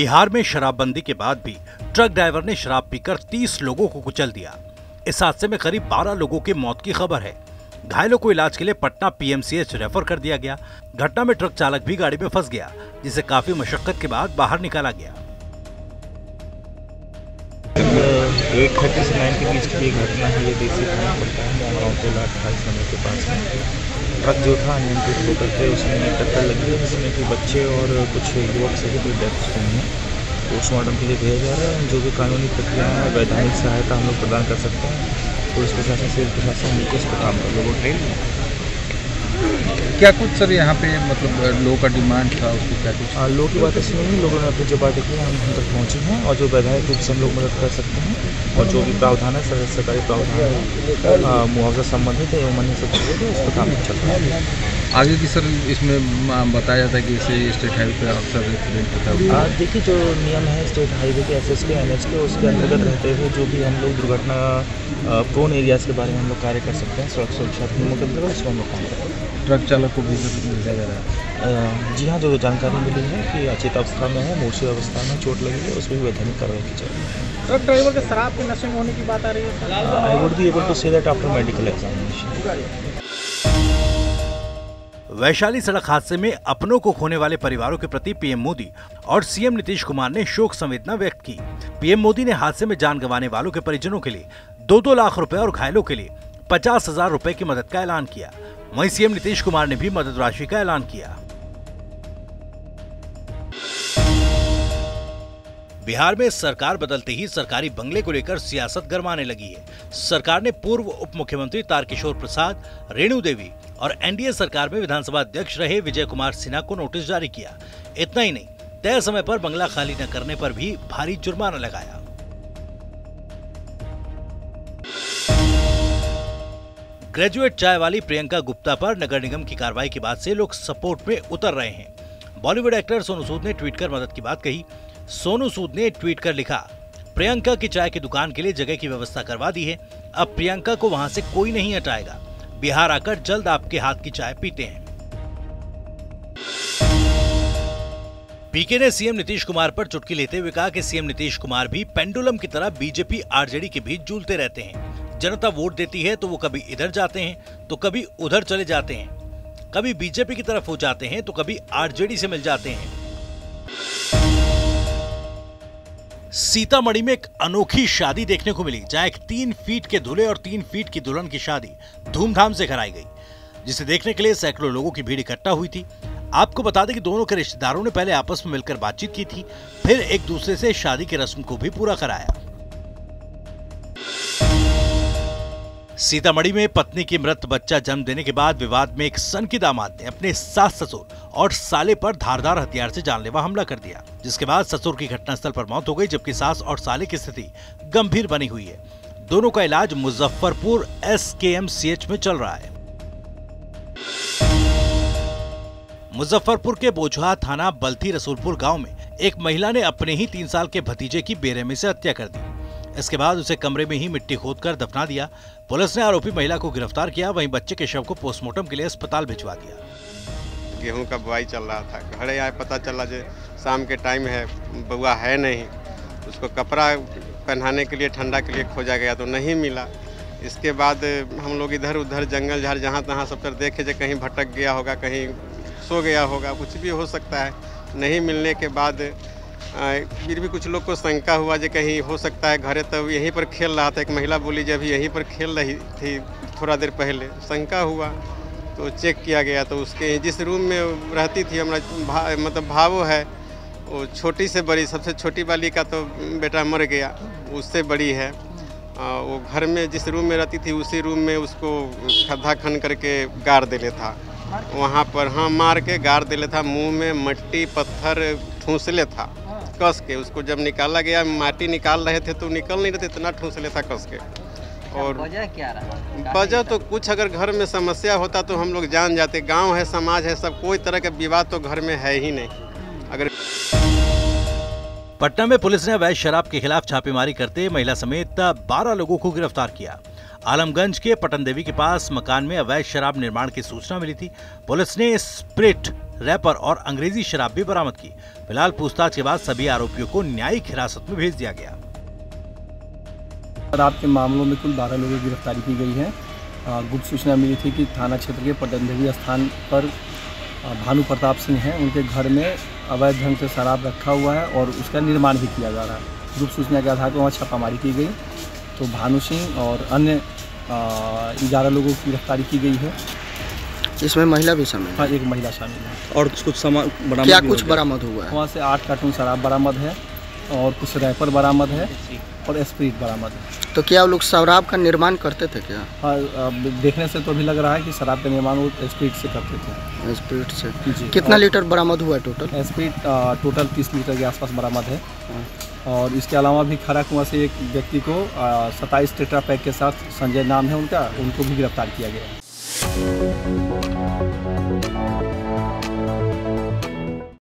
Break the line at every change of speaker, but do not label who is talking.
बिहार में शराबबंदी के बाद भी ट्रक ड्राइवर ने शराब पीकर 30 लोगों को कुचल दिया। इस हादसे में करीब 12 लोगों की मौत की खबर है। घायलों को इलाज के लिए पटना पीएमसीएच रेफर कर दिया गया। घटना में ट्रक चालक भी गाड़ी में फंस गया, जिसे काफी मशक्कत के बाद बाहर निकाला गया।
8:30 से 9 के बीच की ये घटना है। ये देसी थाना पड़ता है गाँव के 28 नंबर के पास में। ट्रक जो था अनियंत्रित होकर के उसमें टक्कर लगी, जिसमें कि बच्चे और कुछ युवक सहित डेथ हुई है। पोस्टमार्टम के लिए भेजा जा रहा है। जो भी कानूनी प्रक्रिया है, वैधानिक सहायता हम लोग प्रदान कर सकते हैं। पुलिस प्रशासन, सिविल प्रशासन मिलकर इस पर काम कर लोगों ट्रेन
क्या कुछ सर यहाँ पे मतलब लोगों का डिमांड था, उसकी क्या कुछ
लोगों की बात ऐसी नहीं, लोगों ने अपनी जो बातें की हम तक पहुँचे हैं और जो वैधानिक रूप से हम लोग मदद कर सकते हैं और जो भी प्रावधान है सरकारी प्रावधान है मुआवजा संबंधित है एवं अन्य सब चीज़ें तो उस पर काम चल रहा है।
आगे की सर इसमें बताया जाता है कि इसे स्टेट हाईवे पे अक्सर एक्सीडेंट होता है।
देखिए जो नियम है स्टेट हाईवे के एसएस के एनएच के उसके अंतर्गत रहते हुए जो भी हम लोग दुर्घटना प्रोन एरियाज के बारे में हम लोग कार्य कर सकते हैं सड़क सुरक्षा नियमों के अंतर्गत उसमें हम लोग काम करते हैं।
ट्रक चालक को भी भेजा जा रहा है।
जी हाँ, जो जानकारी मिली है कि अचेत अवस्था में है, मूर्छित अवस्था में चोट लगी है, उसमें भी वैधानिक कार्रवाई की जाएगी।
ट्रक ड्राइवर के शराब के नशे में होने की बात आ रही है।
I would be able to say that after medical examination.
Vaishali सड़क हादसे में अपनों को खोने वाले परिवारों के प्रति पीएम मोदी और सीएम नीतीश कुमार ने शोक संवेदना व्यक्त की। पीएम मोदी ने हादसे में जान गंवाने वालों के परिजनों के लिए 2-2 लाख रुपए और घायलों के लिए 50,000 रुपए की मदद का ऐलान किया। वहीं सीएम नीतीश कुमार ने भी मदद राशि का ऐलान किया। बिहार में सरकार बदलते ही सरकारी बंगले को लेकर सियासत गरमाने लगी है। सरकार ने पूर्व उप मुख्यमंत्री तारकिशोर प्रसाद, रेणु देवी और एनडीए सरकार में विधानसभा अध्यक्ष रहे विजय कुमार सिन्हा को नोटिस जारी किया। इतना ही नहीं, तय समय पर बंगला खाली न करने पर भी भारी जुर्माना लगाया। ग्रेजुएट चाय वाली प्रियंका गुप्ता पर नगर निगम की कार्रवाई के बाद से लोग सपोर्ट में उतर रहे हैं। बॉलीवुड एक्टर सोनू सूद ने ट्वीट कर मदद की बात कही। सोनू सूद ने ट्वीट कर लिखा, प्रियंका की चाय की दुकान के लिए जगह की व्यवस्था करवा दी है। अब प्रियंका को वहां से कोई नहीं हटाएगा। बिहार आकर जल्द आपके हाथ की चाय पीते हैं। पीके ने सीएम नीतीश कुमार पर चुटकी लेते हुए कहा कि सीएम नीतीश कुमार भी पेंडुलम की तरह बीजेपी आरजेडी के बीच झूलते रहते हैं। जनता वोट देती है तो वो कभी इधर जाते हैं तो कभी उधर चले जाते हैं, कभी बीजेपी की तरफ हो जाते हैं तो कभी आरजेडी से मिल जाते हैं। सीतामढ़ी में एक अनोखी शादी देखने को मिली, जहां एक 3 फीट के दूल्हे और 3 फीट की दुल्हन की शादी धूमधाम से कराई गई, जिसे देखने के लिए सैकड़ों लोगों की भीड़ इकट्ठा हुई थी। आपको बता दें कि दोनों के रिश्तेदारों ने पहले आपस में मिलकर बातचीत की थी, फिर एक दूसरे से शादी की रस्म को भी पूरा कराया। सीतामढ़ी में पत्नी की मृत बच्चा जन्म देने के बाद विवाद में एक सनकी दामाद ने अपने सास ससुर और साले पर धारदार हथियार से जानलेवा हमला कर दिया, जिसके बाद ससुर की घटनास्थल पर मौत हो गई, जबकि सास और साले की स्थिति गंभीर बनी हुई है। दोनों का इलाज मुजफ्फरपुर एसकेएमसीएच में चल रहा है। मुजफ्फरपुर के बोचहा थाना बल्थी रसूलपुर गांव में एक महिला ने अपने ही 3 साल के भतीजे की बेरहमी से हत्या कर दी। इसके बाद उसे कमरे में ही मिट्टी खोदकर दफना दिया। पुलिस ने आरोपी महिला को गिरफ्तार किया, वहीं बच्चे के शव को पोस्टमार्टम के लिए अस्पताल भिजवा दिया।
गेहूं का बुआई चल रहा था, घरे आए पता चला जो शाम के टाइम है, बुआ है नहीं। उसको कपड़ा पहनाने के लिए ठंडा के लिए खोजा गया तो नहीं मिला। इसके बाद हम लोग इधर उधर जंगल झाड़ जहाँ तहाँ सब तरफ देखे जो कहीं भटक गया होगा, कहीं सो गया होगा, कुछ भी हो सकता है। नहीं मिलने के बाद फिर भी कुछ लोग को शंका हुआ जो कहीं हो सकता है घरे, तब यहीं पर खेल रहा था। एक महिला बोली जब यहीं पर खेल रही थी थोड़ा देर पहले, शंका हुआ तो चेक किया गया तो उसके जिस रूम में रहती थी हमारा मतलब भावो है, वो छोटी से बड़ी, सबसे छोटी वाली का तो बेटा मर गया, उससे बड़ी है। वो घर में जिस रूम में रहती थी उसी रूम में उसको खड्डा खन करके गाड़ देले था वहाँ पर। हाँ, मार के गाड़ देले था, मुंह में मट्टी पत्थर ठूंसले था कस के। उसको जब निकाला गया, माटी निकाल रहे थे तो निकल नहीं रहे थे, इतना ठूंसले था कस के। और वजह क्या रहा? वजह तो कुछ अगर घर में समस्या होता तो हम लोग जान जाते। गांव है, समाज है, सब कोई तरह का विवाद तो घर में है ही नहीं। अगर
पटना में पुलिस ने अवैध शराब के खिलाफ छापेमारी करते महिला समेत 12 लोगों को गिरफ्तार किया। आलमगंज के पटन देवी के पास मकान में अवैध शराब निर्माण की सूचना मिली थी। पुलिस ने स्प्रिट रैपर और अंग्रेजी शराब भी बरामद की। फिलहाल पूछताछ के बाद सभी आरोपियों को न्यायिक हिरासत में भेज दिया गया।
शराब के मामलों में कुल 12 लोगों की गिरफ्तारी की गई है। गुप्त सूचना मिली थी कि थाना क्षेत्र के पटंदेवी स्थान पर भानु प्रताप सिंह हैं, उनके घर में अवैध ढंग से शराब रखा हुआ है और उसका निर्माण भी किया जा रहा है। गुप्त सूचना के आधार पर वहाँ छापामारी की गई तो भानु सिंह और अन्य 11 लोगों की गिरफ्तारी की गई है।
इसमें महिला भी शामिल है?
हाँ, एक महिला शामिल है।
और कुछ सामान बरामद क्या कुछ बरामद हुआ है?
वहाँ से 8 कार्टून शराब बरामद है और कुछ रैपर बरामद है और स्प्रिट बरामद है।
तो क्या लोग शराब का निर्माण करते थे क्या?
हाँ, देखने से तो अभी लग रहा है कि शराब का निर्माण वो स्प्रिट से करते थे।
स्प्रिट से जी। कितना लीटर बरामद हुआ है टोटल?
स्प्रिट टोटल 30 लीटर के आसपास बरामद है। और इसके अलावा भी खड़ा कुआं से एक व्यक्ति को 27 टेट्रा पैक के साथ, संजय नाम है उनका, उनको भी गिरफ्तार किया गया है।